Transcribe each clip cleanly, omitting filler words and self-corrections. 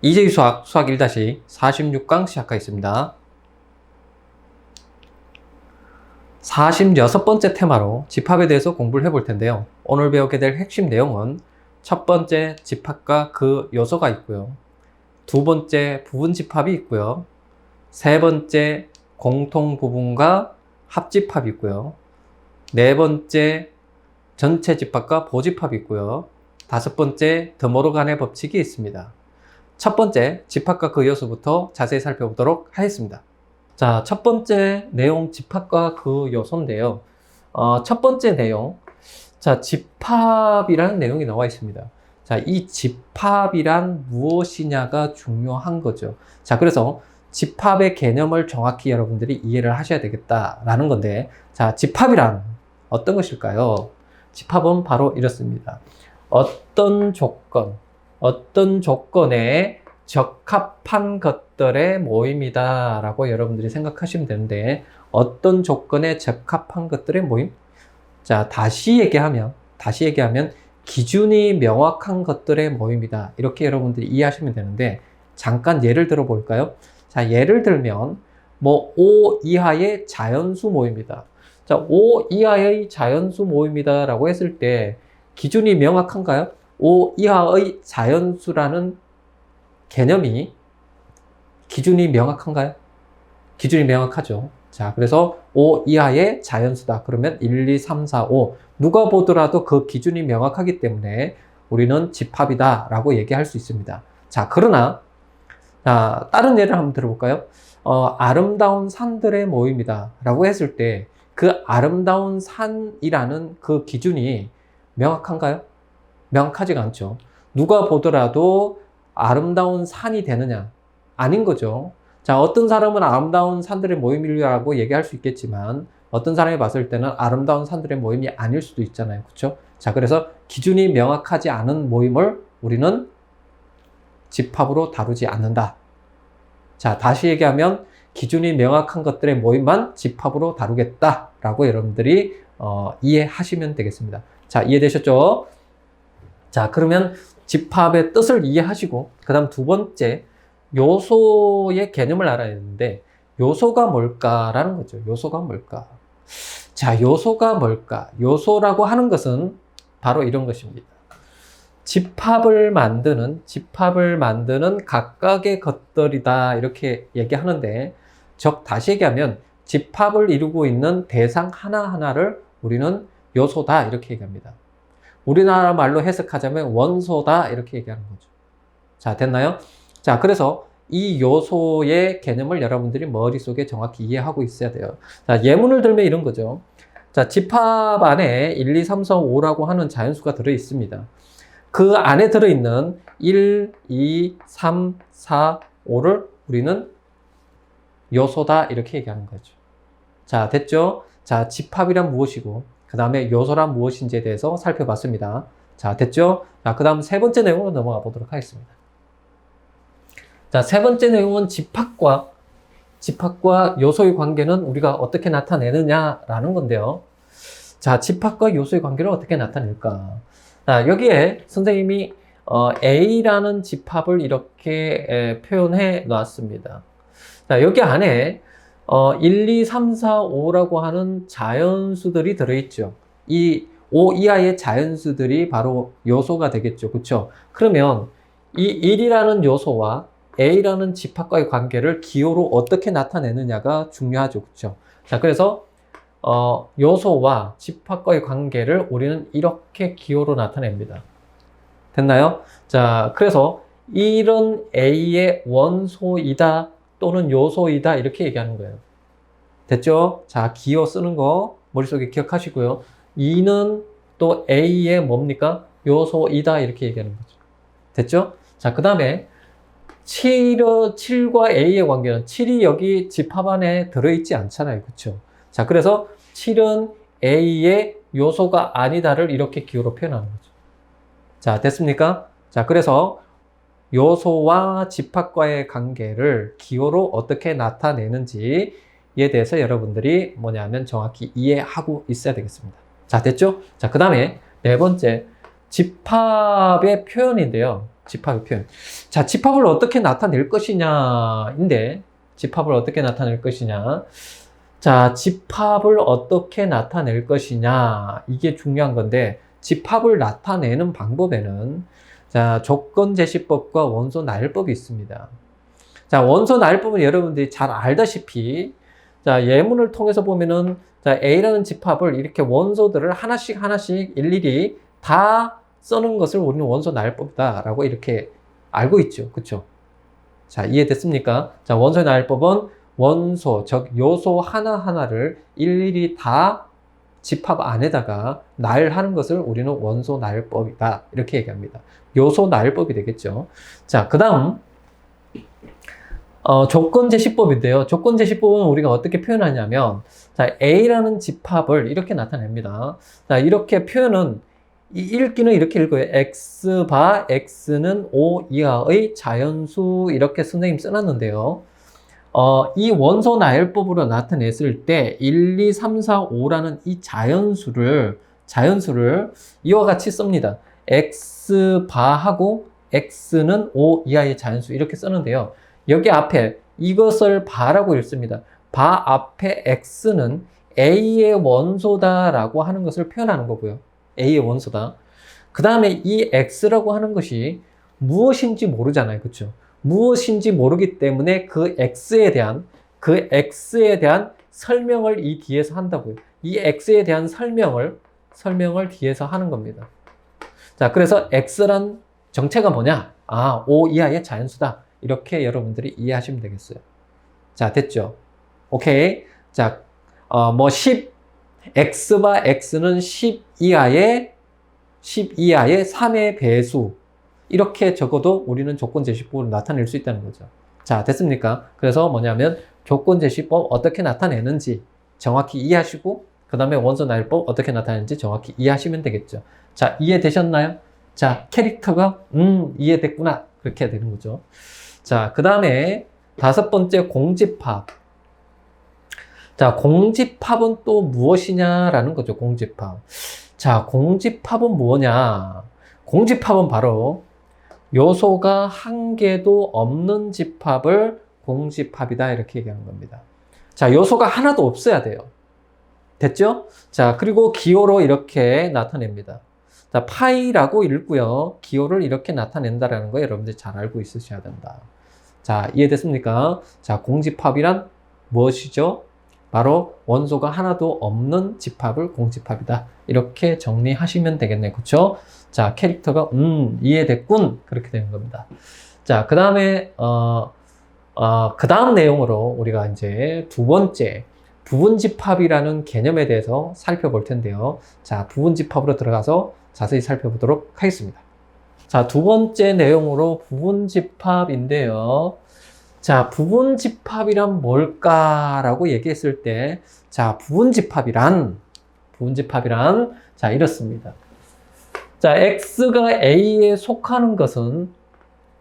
이재희 수학 1-46강 시작하겠습니다. 46번째 테마로 집합에 대해서 공부를 해볼 텐데요. 오늘 배우게 될 핵심 내용은 첫 번째 집합과 그 요소가 있고요. 두 번째 부분 집합이 있고요. 세 번째 공통 부분과 합집합이 있고요. 네 번째 전체 집합과 보집합이 있고요. 다섯 번째 드모르간의 법칙이 있습니다. 첫 번째 집합과 그 요소부터 자세히 살펴보도록 하겠습니다. 자, 첫 번째 내용 집합과 그 요소인데요. 첫 번째 내용, 자, 집합이라는 내용이 나와 있습니다. 자, 이 집합이란 무엇이냐가 중요한 거죠. 자, 그래서 집합의 개념을 정확히 여러분들이 이해를 하셔야 되겠다라는 건데, 자, 집합이란 어떤 것일까요? 집합은 바로 이렇습니다. 어떤 조건에 적합한 것들의 모임이다 라고 여러분들이 생각하시면 되는데, 어떤 조건에 적합한 것들의 모임? 자, 다시 얘기하면 기준이 명확한 것들의 모임이다, 이렇게 여러분들이 이해하시면 되는데, 잠깐 예를 들어 볼까요? 자, 예를 들면 5 이하의 자연수 모임이다. 자, 5 이하의 자연수 모임이다 라고 했을 때 기준이 명확한가요? 5 이하의 자연수라는 개념이 기준이 명확한가요? 기준이 명확하죠. 자, 그래서 5 이하의 자연수다. 그러면 1, 2, 3, 4, 5. 누가 보더라도 그 기준이 명확하기 때문에 우리는 집합이다 라고 얘기할 수 있습니다. 자, 그러나 자, 다른 예를 한번 들어볼까요? 아름다운 산들의 모임이다 라고 했을 때 그 아름다운 산이라는 그 기준이 명확한가요? 명확하지가 않죠. 누가 보더라도 아름다운 산이 되느냐? 아닌 거죠. 자, 어떤 사람은 아름다운 산들의 모임이라고 얘기할 수 있겠지만, 어떤 사람이 봤을 때는 아름다운 산들의 모임이 아닐 수도 있잖아요. 그렇죠? 자, 그래서 기준이 명확하지 않은 모임을 우리는 집합으로 다루지 않는다. 자, 다시 얘기하면 기준이 명확한 것들의 모임만 집합으로 다루겠다라고 여러분들이 이해하시면 되겠습니다. 자, 이해되셨죠? 자, 그러면 집합의 뜻을 이해하시고, 그 다음 두 번째, 요소의 개념을 알아야 되는데, 요소가 뭘까라는 거죠. 요소가 뭘까? 자, 요소가 뭘까? 요소라고 하는 것은 바로 이런 것입니다. 집합을 만드는 각각의 것들이다, 이렇게 얘기하는데, 다시 얘기하면 집합을 이루고 있는 대상 하나하나를 우리는 요소다, 이렇게 얘기합니다. 우리나라 말로 해석하자면 원소다, 이렇게 얘기하는 거죠. 자, 됐나요? 자, 그래서 이 요소의 개념을 여러분들이 머릿속에 정확히 이해하고 있어야 돼요. 자, 예문을 들면 이런 거죠. 자, 집합 안에 1, 2, 3, 4, 5라고 하는 자연수가 들어 있습니다. 그 안에 들어있는 1, 2, 3, 4, 5를 우리는 요소다, 이렇게 얘기하는 거죠. 자, 됐죠? 자, 집합이란 무엇이고, 그 다음에 요소란 무엇인지에 대해서 살펴봤습니다. 자, 됐죠? 자, 그 다음 세 번째 내용으로 넘어가 보도록 하겠습니다. 자, 세 번째 내용은 집합과 요소의 관계는 우리가 어떻게 나타내느냐라는 건데요. 자, 집합과 요소의 관계를 어떻게 나타낼까? 자, 여기에 선생님이 A라는 집합을 이렇게 표현해 놨습니다. 자, 여기 안에 1, 2, 3, 4, 5라고 하는 자연수들이 들어있죠. 이 5 이하의 자연수들이 바로 요소가 되겠죠. 그렇죠? 그러면 이 1이라는 요소와 A라는 집합과의 관계를 기호로 어떻게 나타내느냐가 중요하죠. 그렇죠? 자, 그래서 요소와 집합과의 관계를 우리는 이렇게 기호로 나타냅니다. 됐나요? 자, 그래서 이런 A의 원소이다 또는 요소이다, 이렇게 얘기하는 거예요. 됐죠? 자, 기호 쓰는 거 머릿속에 기억하시고요. 2는 또 A의 뭡니까? 요소이다, 이렇게 얘기하는 거죠. 됐죠? 자, 그 다음에 7과 A의 관계는 7이 여기 집합 안에 들어있지 않잖아요. 그렇죠? 자, 그래서 7은 A의 요소가 아니다를 이렇게 기호로 표현하는 거죠. 자, 됐습니까? 자, 그래서 요소와 집합과의 관계를 기호로 어떻게 나타내는지에 대해서 여러분들이 정확히 이해하고 있어야 되겠습니다. 자, 됐죠? 자, 그 다음에 네 번째, 집합의 표현인데요. 집합의 표현. 자, 집합을 어떻게 나타낼 것이냐인데, 집합을 어떻게 나타낼 것이냐. 자, 집합을 어떻게 나타낼 것이냐. 이게 중요한 건데, 집합을 나타내는 방법에는, 자, 조건제시법과 원소나열법이 있습니다. 자, 원소나열법은 여러분들이 잘 알다시피, 자, 예문을 통해서 보면은, 자, A라는 집합을 이렇게 원소들을 하나씩 일일이 다 쓰는 것을 우리는 원소나열법이다라고 이렇게 알고 있죠. 그쵸? 자, 이해됐습니까? 자, 원소나열법은 원소, 즉 요소 하나하나를 일일이 다 집합 안에다가 나열하는 것을 우리는 원소나열법이다. 이렇게 얘기합니다. 요소나열법이 되겠죠. 자, 그 다음 조건제시법인데요. 조건제시법은 우리가 어떻게 표현하냐면, 자, A라는 집합을 이렇게 나타냅니다. 자, 이렇게 표현은, 읽기는 이렇게 읽어요. X 바 X는 O 이하의 자연수, 이렇게 선생님 써놨는데요. 이 원소 나열법으로 나타냈을 때 1, 2, 3, 4, 5라는 이 자연수를 이와 같이 씁니다. X 바하고 X는 O 이하의 자연수, 이렇게 쓰는데요. 여기 앞에 이것을 바라고 읽습니다. 바 앞에 X는 A의 원소다라고 하는 것을 표현하는 거고요. A의 원소다. 그 다음에 이 X라고 하는 것이 무엇인지 모르잖아요. 그렇죠? 무엇인지 모르기 때문에 그 X에 대한 설명을 이 뒤에서 한다고요. 이 X에 대한 설명을 뒤에서 하는 겁니다. 자, 그래서 X란 정체가 뭐냐? 아, O 이하의 자연수다. 이렇게 여러분들이 이해하시면 되겠어요. 자, 됐죠? 오케이. 자, 10, X바 X는 10 이하의 3의 배수. 이렇게 적어도 우리는 조건제시법으로 나타낼 수 있다는 거죠. 자, 됐습니까? 그래서 뭐냐면 조건제시법 어떻게 나타내는지 정확히 이해하시고, 그 다음에 원소나열법 어떻게 나타내는지 정확히 이해하시면 되겠죠. 자, 이해되셨나요? 자, 캐릭터가 이해됐구나. 그렇게 되는 거죠. 자, 그 다음에 5번째 공집합. 자, 공집합은 또 무엇이냐라는 거죠. 공집합. 자, 공집합은 뭐냐? 공집합은 바로 요소가 한 개도 없는 집합을 공집합이다, 이렇게 얘기하는 겁니다. 자, 요소가 하나도 없어야 돼요. 됐죠? 자, 그리고 기호로 이렇게 나타냅니다. 자, 파이라고 읽고요. 기호를 이렇게 나타낸다라는 거 여러분들 잘 알고 있으셔야 된다. 자, 이해됐습니까? 자, 공집합이란 무엇이죠? 바로 원소가 하나도 없는 집합을 공집합이다. 이렇게 정리하시면 되겠네요. 그쵸? 자, 캐릭터가 이해됐군. 그렇게 되는 겁니다. 자, 그 다음에 그 다음 내용으로 우리가 이제 2번째 부분집합이라는 개념에 대해서 살펴볼 텐데요. 자, 부분집합으로 들어가서 자세히 살펴보도록 하겠습니다. 자, 2번째 내용으로 부분집합인데요. 자, 부분집합이란 뭘까라고 얘기했을 때, 자, 부분집합이란, 자, 이렇습니다. 자, X가 A에 속하는 것은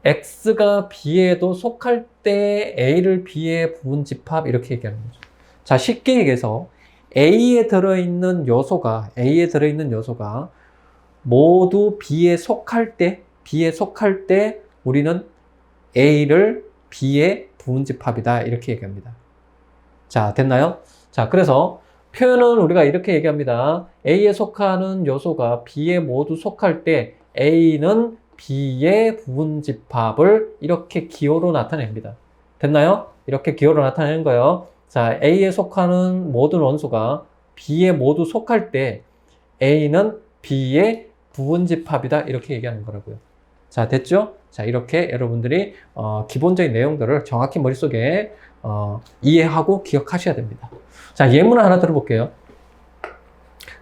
X가 B에도 속할 때 A를 B의 부분집합, 이렇게 얘기하는 거죠. 자, 쉽게 얘기해서 A에 들어있는 요소가 모두 B에 속할 때 우리는 A를 B의 부분집합이다, 이렇게 얘기합니다. 자, 됐나요? 자, 그래서 표현은 우리가 이렇게 얘기합니다. A에 속하는 요소가 B에 모두 속할 때 A는 B의 부분집합을 이렇게 기호로 나타냅니다. 됐나요? 이렇게 기호로 나타내는 거예요. 자, A에 속하는 모든 원소가 B에 모두 속할 때 A는 B의 부분집합이다, 이렇게 얘기하는 거라고요. 자, 됐죠? 자, 이렇게 여러분들이 기본적인 내용들을 정확히 머릿속에 이해하고 기억하셔야 됩니다. 자, 예문을 하나 들어볼게요.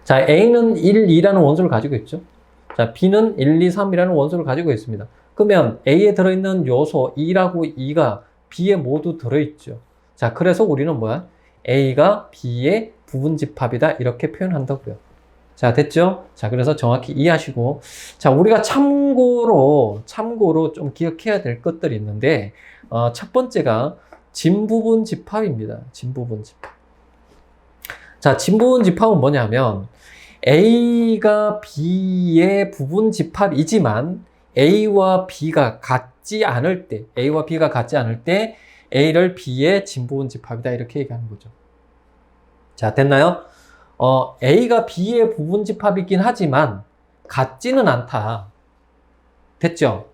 자, A는 1, 2라는 원소를 가지고 있죠. 자, B는 1, 2, 3이라는 원소를 가지고 있습니다. 그러면 A에 들어있는 요소 2라고 2가 B에 모두 들어있죠. 자, 그래서 우리는 뭐야? A가 B의 부분집합이다, 이렇게 표현한다고요. 자, 됐죠? 자, 그래서 정확히 이해하시고, 자, 우리가 참고로 좀 기억해야 될 것들이 있는데, 첫 번째가 진부분집합입니다. 진부분집합. 자, 진부분집합은 뭐냐면, A가 B의 부분집합이지만, A와 B가 같지 않을 때, A와 B가 같지 않을 때 A를 B의 진부분 집합이다 이렇게 얘기하는 거죠. 자, 됐나요? A가 B의 부분 집합이긴 하지만 같지는 않다. 됐죠?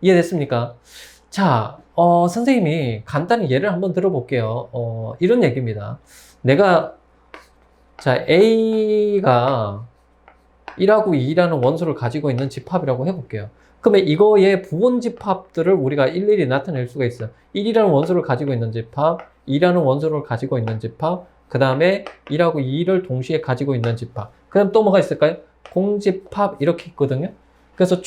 이해됐습니까? 자, 선생님이 간단히 예를 한번 들어볼게요. 이런 얘기입니다. 자, A가 1하고 2라는 원소를 가지고 있는 집합이라고 해볼게요. 그러면 이거의 부분 집합들을 우리가 일일이 나타낼 수가 있어요. 1이라는 원소를 가지고 있는 집합, 2라는 원소를 가지고 있는 집합, 그 다음에 1하고 2를 동시에 가지고 있는 집합. 그 다음 또 뭐가 있을까요? 공집합 이렇게 있거든요. 그래서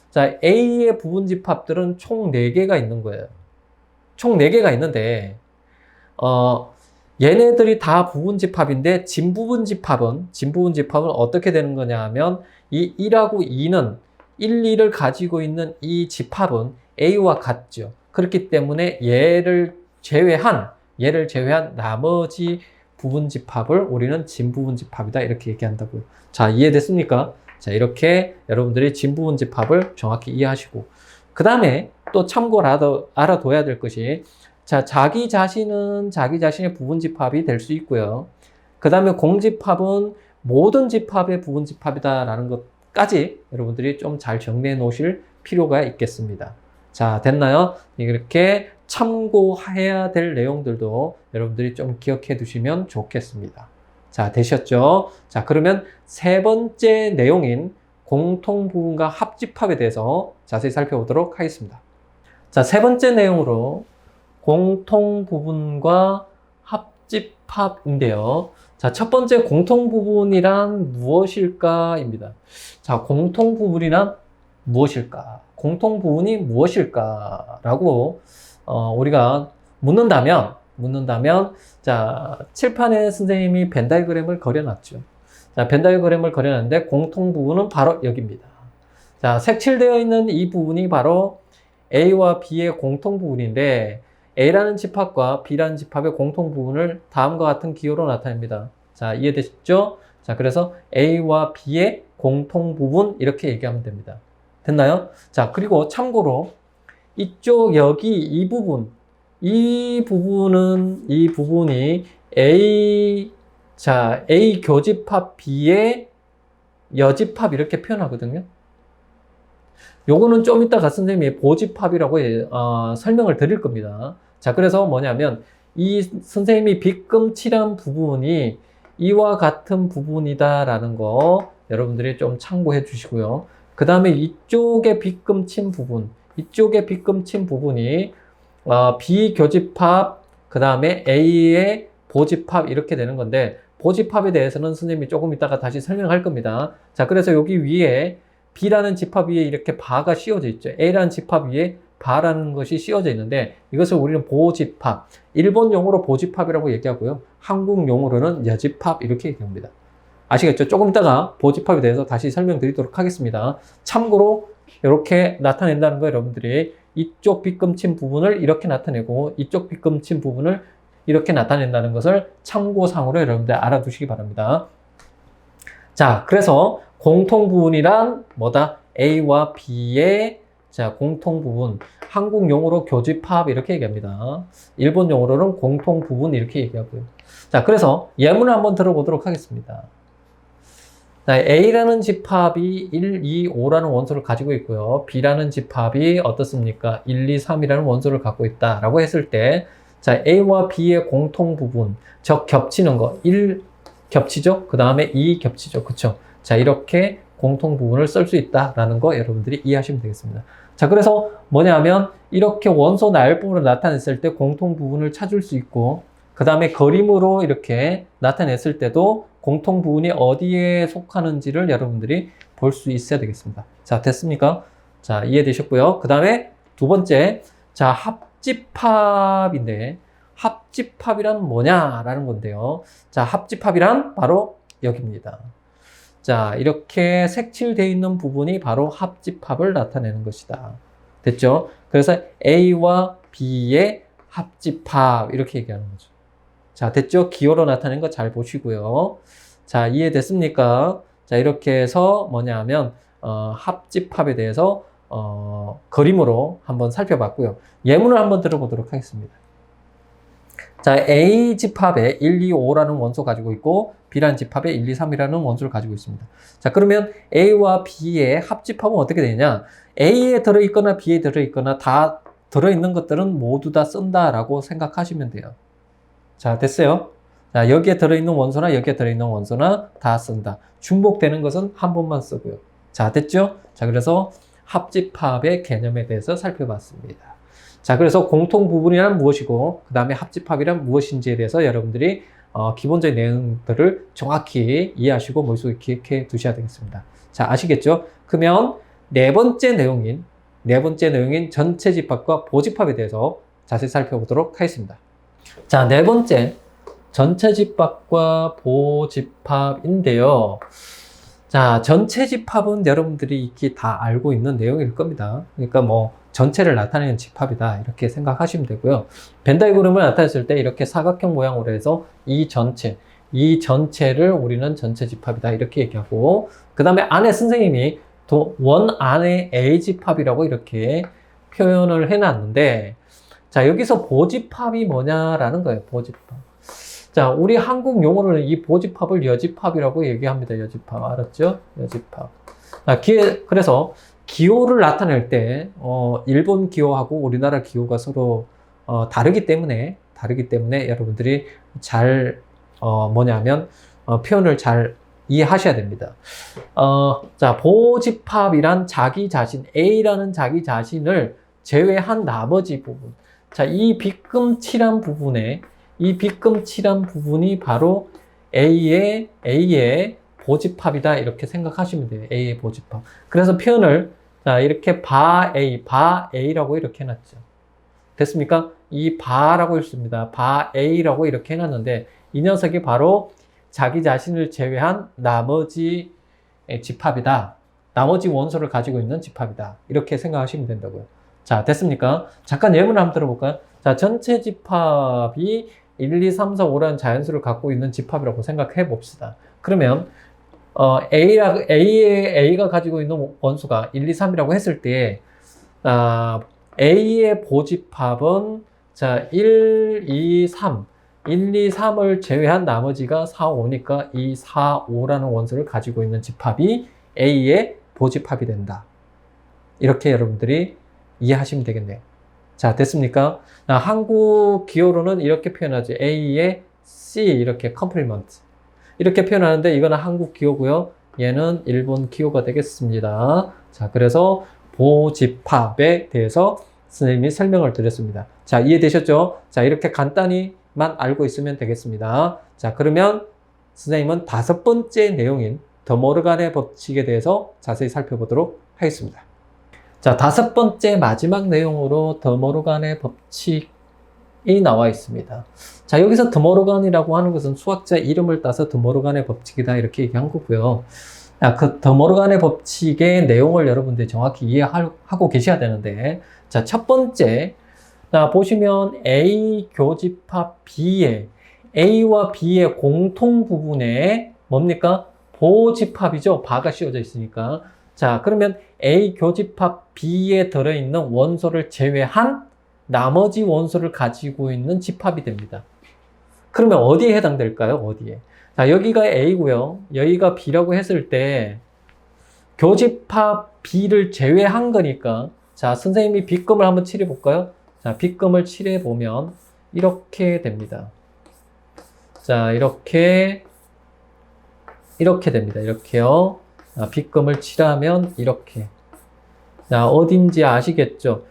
자, A의 부분 집합들은 총 4개가 있는 거예요. 총 4개가 있는데, 얘네들이 다 부분 집합인데, 진부분 집합은 어떻게 되는 거냐 하면, 이 1하고 2는 1, 2를 가지고 있는 이 집합은 A와 같죠. 그렇기 때문에 얘를 제외한 나머지 부분 집합을 우리는 진부분 집합이다. 이렇게 얘기한다고요. 자, 이해됐습니까? 자, 이렇게 여러분들이 진부분 집합을 정확히 이해하시고, 그 다음에 또 참고로 알아둬야 될 것이, 자, 자기 자신은 자기 자신의 부분 집합이 될 수 있고요. 그 다음에 공집합은 모든 집합의 부분 집합이다라는 것까지 여러분들이 좀 잘 정리해 놓으실 필요가 있겠습니다. 자, 됐나요? 이렇게 참고해야 될 내용들도 여러분들이 좀 기억해 두시면 좋겠습니다. 자, 되셨죠? 자, 그러면 세 번째 내용인 공통부분과 합집합에 대해서 자세히 살펴보도록 하겠습니다. 자, 세 번째 내용으로 공통부분과 합집합인데요. 자, 첫 번째 공통부분이란 무엇일까입니다. 자, 공통부분이란 무엇일까? 공통부분이 무엇일까라고 우리가 묻는다면, 자, 칠판에 선생님이 벤 다이어그램을 그려놨죠. 자, 벤 다이어그램을 그려놨는데 공통부분은 바로 여기입니다. 자, 색칠되어 있는 이 부분이 바로 A와 B의 공통부분인데, A라는 집합과 B라는 집합의 공통부분을 다음과 같은 기호로 나타냅니다. 자, 이해되셨죠? 자, 그래서 A와 B의 공통부분 이렇게 얘기하면 됩니다. 됐나요? 자, 그리고 참고로 이쪽 여기 이 부분이 A 교집합 B의 여집합 이렇게 표현하거든요. 요거는 좀 이따가 선생님이 보집합이라고 설명을 드릴 겁니다. 자, 그래서 뭐냐면 이 선생님이 빗금 칠한 부분이 이와 같은 부분이다라는 거 여러분들이 좀 참고해 주시고요. 그 다음에 이쪽에 빗금 친 부분이 B교집합, 그 다음에 A의 보집합 이렇게 되는 건데, 보집합에 대해서는 선생님이 조금 이따가 다시 설명할 겁니다. 자, 그래서 여기 위에 B라는 집합 위에 이렇게 바가 씌워져 있죠. A라는 집합 위에 바라는 것이 씌워져 있는데, 이것을 우리는 보집합, 일본 용어로 보집합이라고 얘기하고요. 한국 용어로는 여집합 이렇게 얘기합니다. 아시겠죠? 조금 이따가 보집합에 대해서 다시 설명드리도록 하겠습니다. 참고로 이렇게 나타낸다는 거 여러분들이 이쪽 빗금친 부분을 이렇게 나타내고 이쪽 빗금친 부분을 이렇게 나타낸다는 것을 참고상으로 여러분들 알아두시기 바랍니다. 자, 그래서 공통부분이란 뭐다? A와 B의 공통부분, 한국 용어로 교집합 이렇게 얘기합니다. 일본 용어로는 공통부분 이렇게 얘기하고요. 자, 그래서 예문을 한번 들어보도록 하겠습니다. 자, A라는 집합이 1, 2, 5라는 원소를 가지고 있고요. B라는 집합이 어떻습니까? 1, 2, 3이라는 원소를 갖고 있다라고 했을 때, 자, A와 B의 공통부분, 즉 겹치는 거, 1 겹치죠? 그 다음에 2 겹치죠? 그쵸? 자, 이렇게 공통부분을 쓸 수 있다라는 거 여러분들이 이해하시면 되겠습니다. 자, 그래서 뭐냐면 이렇게 원소 나열법으로 나타냈을 때 공통부분을 찾을 수 있고, 그 다음에 그림으로 이렇게 나타냈을 때도 공통부분이 어디에 속하는지를 여러분들이 볼 수 있어야 되겠습니다. 자, 됐습니까? 자, 이해되셨고요. 그 다음에 두 번째, 자, 합집합인데, 합집합이란 뭐냐라는 건데요. 자, 합집합이란 바로 여기입니다. 자, 이렇게 색칠되어 있는 부분이 바로 합집합을 나타내는 것이다. 됐죠? 그래서 A와 B의 합집합 이렇게 얘기하는 거죠. 자, 됐죠? 기호로 나타낸 거 잘 보시고요. 자, 이해됐습니까? 자, 이렇게 해서 뭐냐 하면 합집합에 대해서 그림으로 한번 살펴봤고요. 예문을 한번 들어보도록 하겠습니다. 자, A 집합에 1, 2, 5라는 원소 가지고 있고 B라는 집합에 1, 2, 3이라는 원소를 가지고 있습니다. 자, 그러면 A와 B의 합집합은 어떻게 되냐? A에 들어있거나 B에 들어있거나 다 들어있는 것들은 모두 다 쓴다라고 생각하시면 돼요. 자, 됐어요? 자, 여기에 들어있는 원소나 여기에 들어있는 원소나 다 쓴다. 중복되는 것은 한 번만 쓰고요. 자, 됐죠? 자, 그래서 합집합의 개념에 대해서 살펴봤습니다. 자, 그래서 공통 부분이란 무엇이고, 그 다음에 합집합이란 무엇인지에 대해서 여러분들이 기본적인 내용들을 정확히 이해하시고 머릿속에 기억해 두셔야 되겠습니다. 자, 아시겠죠? 그러면 네 번째 내용인 전체 집합과 보집합에 대해서 자세히 살펴보도록 하겠습니다. 자, 네 번째 전체 집합과 보집합인데요. 자, 전체 집합은 여러분들이 익히 다 알고 있는 내용일 겁니다. 그러니까 뭐 전체를 나타내는 집합이다 이렇게 생각하시면 되고요. 벤 다이그램을 나타냈을 때 이렇게 사각형 모양으로 해서 이 전체를 우리는 전체 집합이다 이렇게 얘기하고, 그 다음에 안에 선생님이 원 안에 A 집합이라고 이렇게 표현을 해놨는데, 자, 여기서 보집합이 뭐냐라는 거예요. 보집합. 자, 우리 한국 용어로는 이 보집합을 여집합이라고 얘기합니다. 여집합. 알았죠? 여집합. 그래서 기호를 나타낼 때, 일본 기호하고 우리나라 기호가 서로, 다르기 때문에 여러분들이 잘, 표현을 잘 이해하셔야 됩니다. 자, 보집합이란 자기 자신, A라는 자기 자신을 제외한 나머지 부분. 자, 이 빗금칠한 부분이 바로 A의 보집합이다 이렇게 생각하시면 돼요. A의 보집합. 그래서 표현을 자, 이렇게 바 A라고 이렇게 해놨죠. 됐습니까? 이 바라고 했습니다. 바 A라고 이렇게 해놨는데 이 녀석이 바로 자기 자신을 제외한 나머지 집합이다. 나머지 원소를 가지고 있는 집합이다. 이렇게 생각하시면 된다고요. 자, 됐습니까? 잠깐 예문을 한번 들어볼까요? 자, 전체 집합이 1, 2, 3, 4, 5라는 자연수를 갖고 있는 집합이라고 생각해 봅시다. 그러면 A가 가지고 있는 원수가 1, 2, 3이라고 했을 때 A의 보집합은 자 1, 2, 3 1, 2, 3을 제외한 나머지가 4, 5니까 이 4, 5라는 원소를 가지고 있는 집합이 A의 보집합이 된다. 이렇게 여러분들이 이해하시면 되겠네요. 자, 됐습니까? 한국 기호로는 이렇게 표현하죠. A의 C 이렇게 컴플리먼트 이렇게 표현하는데 이거는 한국 기호고요. 얘는 일본 기호가 되겠습니다. 자, 그래서 보집합에 대해서 선생님이 설명을 드렸습니다. 자, 이해되셨죠? 자, 이렇게 간단히만 알고 있으면 되겠습니다. 자, 그러면 선생님은 다섯 번째 내용인 더모르간의 법칙에 대해서 자세히 살펴보도록 하겠습니다. 자, 다섯 번째 마지막 내용으로 더모르간의 법칙이 나와 있습니다. 자, 여기서 더모르간이라고 하는 것은 수학자 이름을 따서 더모르간의 법칙이다 이렇게 얘기한 거고요. 그 더모르간의 법칙의 내용을 여러분들이 정확히 이해하고 계셔야 되는데, 자, 첫 번째, 자, 보시면 A 교집합 B의 A와 B의 공통 부분에 뭡니까? 보집합이죠. 바가 씌워져 있으니까. 자, 그러면 A 교집합 B에 들어있는 원소를 제외한 나머지 원소를 가지고 있는 집합이 됩니다. 그러면 어디에 해당될까요? 어디에? 자, 여기가 A고요. 여기가 B라고 했을 때 교집합 B를 제외한 거니까, 자, 선생님이 빗금을 한번 칠해 볼까요? 자, 빗금을 칠해 보면 이렇게 됩니다. 자, 이렇게 됩니다. 이렇게요. 빗금을 칠하면 이렇게. 자, 어딘지 아시겠죠?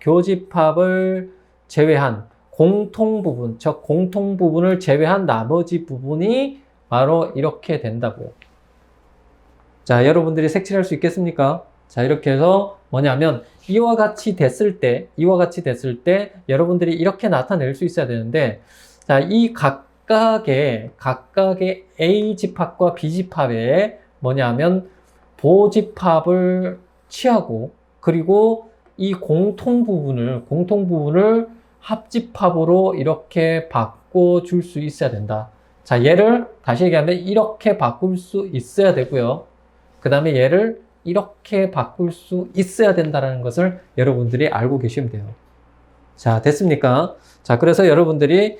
교집합을 제외한 공통 부분, 즉 공통 부분을 제외한 나머지 부분이 바로 이렇게 된다고요. 자, 여러분들이 색칠할 수 있겠습니까? 자, 이렇게 해서 뭐냐면 이와 같이 됐을 때 여러분들이 이렇게 나타낼 수 있어야 되는데, 자, 이 각각의 A 집합과 B 집합에 뭐냐면 보집합을 취하고, 그리고 이 공통 부분을 합집합으로 이렇게 바꿔줄 수 있어야 된다. 자, 얘를 다시 얘기하면 이렇게 바꿀 수 있어야 되고요. 그 다음에 얘를 이렇게 바꿀 수 있어야 된다는 것을 여러분들이 알고 계시면 돼요. 자, 됐습니까? 자, 그래서 여러분들이,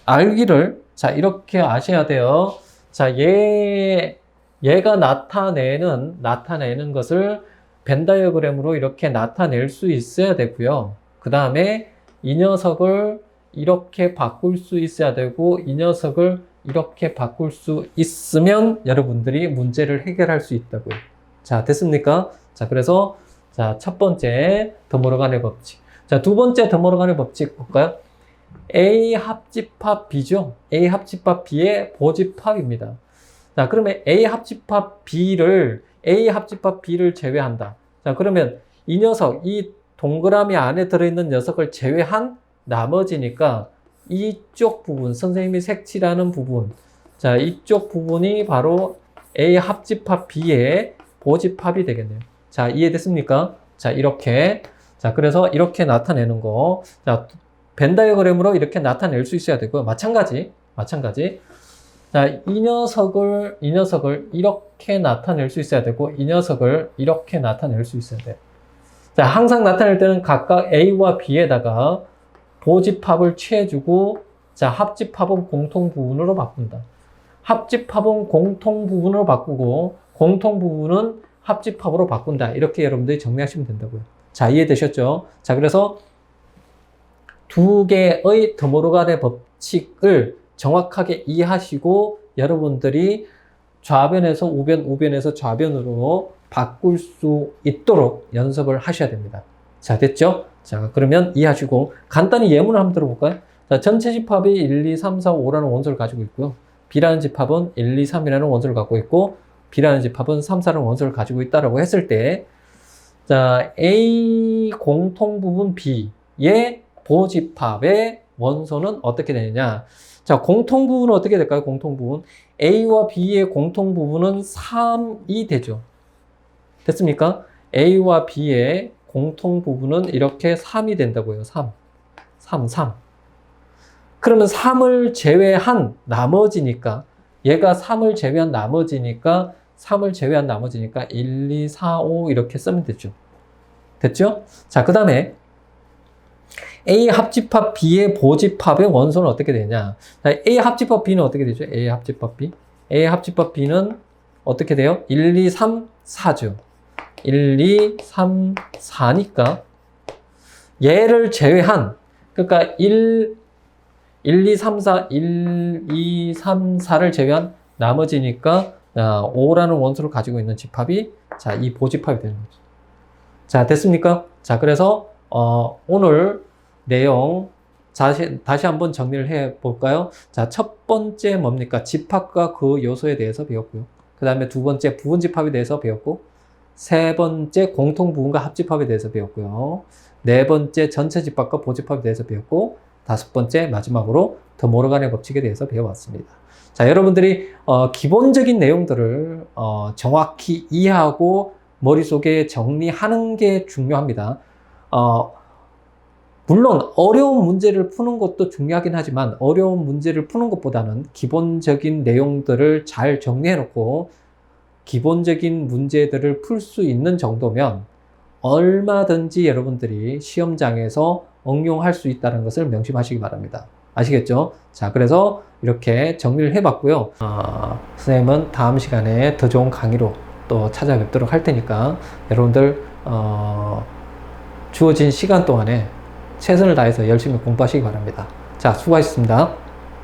알기를, 자, 이렇게 아셔야 돼요. 자, 얘가 나타내는 것을 벤 다이어그램으로 이렇게 나타낼 수 있어야 되고요. 그 다음에 이 녀석을 이렇게 바꿀 수 있어야 되고, 이 녀석을 이렇게 바꿀 수 있으면 여러분들이 문제를 해결할 수 있다고요. 자, 됐습니까? 자, 그래서, 자, 첫 번째, 드모르간의 법칙. 자, 두 번째 드모르간의 법칙 볼까요? A 합집합 B죠? A 합집합 B의 보집합입니다. 자, 그러면 A 합집합 B를 제외한다. 자, 그러면 이 녀석, 이 동그라미 안에 들어있는 녀석을 제외한 나머지니까 이쪽 부분, 선생님이 색칠하는 부분. 자, 이쪽 부분이 바로 A 합집합 B의 보집합이 되겠네요. 자, 이해됐습니까? 자, 이렇게. 자, 그래서 이렇게 나타내는 거. 자, 벤 다이어그램으로 이렇게 나타낼 수 있어야 되고요. 마찬가지. 자, 이 녀석을 이렇게 나타낼 수 있어야 되고, 이 녀석을 이렇게 나타낼 수 있어야 돼요. 자, 항상 나타낼 때는 각각 A와 B에다가 보집합을 취해주고, 자, 합집합은 공통부분으로 바꾼다. 합집합은 공통부분으로 바꾸고, 공통부분은 합집합으로 바꾼다. 이렇게 여러분들이 정리하시면 된다고요. 자, 이해되셨죠? 자, 그래서 두 개의 드모르간의 법칙을 정확하게 이해하시고 여러분들이 좌변에서 우변, 우변에서 좌변으로 바꿀 수 있도록 연습을 하셔야 됩니다. 자, 됐죠? 자, 그러면 이해하시고 간단히 예문을 한번 들어볼까요? 자, 전체 집합이 1, 2, 3, 4, 5라는 원소를 가지고 있고요. B라는 집합은 1, 2, 3이라는 원소를 갖고 있고 B라는 집합은 3, 4라는 원소를 가지고 있다라고 했을 때 자, A 공통부분 B의 보집합의 원소는 어떻게 되느냐? 자, 공통부분은 어떻게 될까요? 공통부분. A와 B의 공통부분은 3이 되죠. 됐습니까? A와 B의 공통부분은 이렇게 3이 된다고요. 3. 그러면 3을 제외한 나머지니까, 얘가 3을 제외한 나머지니까 1, 2, 4, 5 이렇게 쓰면 되죠. 됐죠? 자, 그 다음에 A 합집합 B의 보집합의 원소는 어떻게 되냐? 자, A 합집합 B는 어떻게 되죠? A 합집합 B. A 합집합 B는 어떻게 돼요? 1, 2, 3, 4죠. 1, 2, 3, 4니까 얘를 제외한 그러니까 1, 2, 3, 4, 1, 2, 3, 4를 제외한 나머지니까 5라는 원소를 가지고 있는 집합이 자, 이 보집합이 되는 거죠. 자, 됐습니까? 자, 그래서 오늘 내용 다시 한번 정리를 해 볼까요? 자, 첫 번째 뭡니까? 집합과 그 요소에 대해서 배웠고요. 그 다음에 두 번째 부분집합에 대해서 배웠고, 세 번째 공통부분과 합집합에 대해서 배웠고요. 네 번째 전체 집합과 보집합에 대해서 배웠고, 다섯 번째 마지막으로 드모르간의 법칙에 대해서 배워봤습니다. 자, 여러분들이 기본적인 내용들을 정확히 이해하고 머릿속에 정리하는 게 중요합니다. 물론 어려운 문제를 푸는 것도 중요하긴 하지만 어려운 문제를 푸는 것보다는 기본적인 내용들을 잘 정리해 놓고 기본적인 문제들을 풀 수 있는 정도면 얼마든지 여러분들이 시험장에서 응용할 수 있다는 것을 명심하시기 바랍니다. 아시겠죠? 자, 그래서 이렇게 정리를 해봤고요. 선생님은 다음 시간에 더 좋은 강의로 또 찾아뵙도록 할 테니까 여러분들 주어진 시간 동안에 최선을 다해서 열심히 공부하시기 바랍니다. 자, 수고하셨습니다.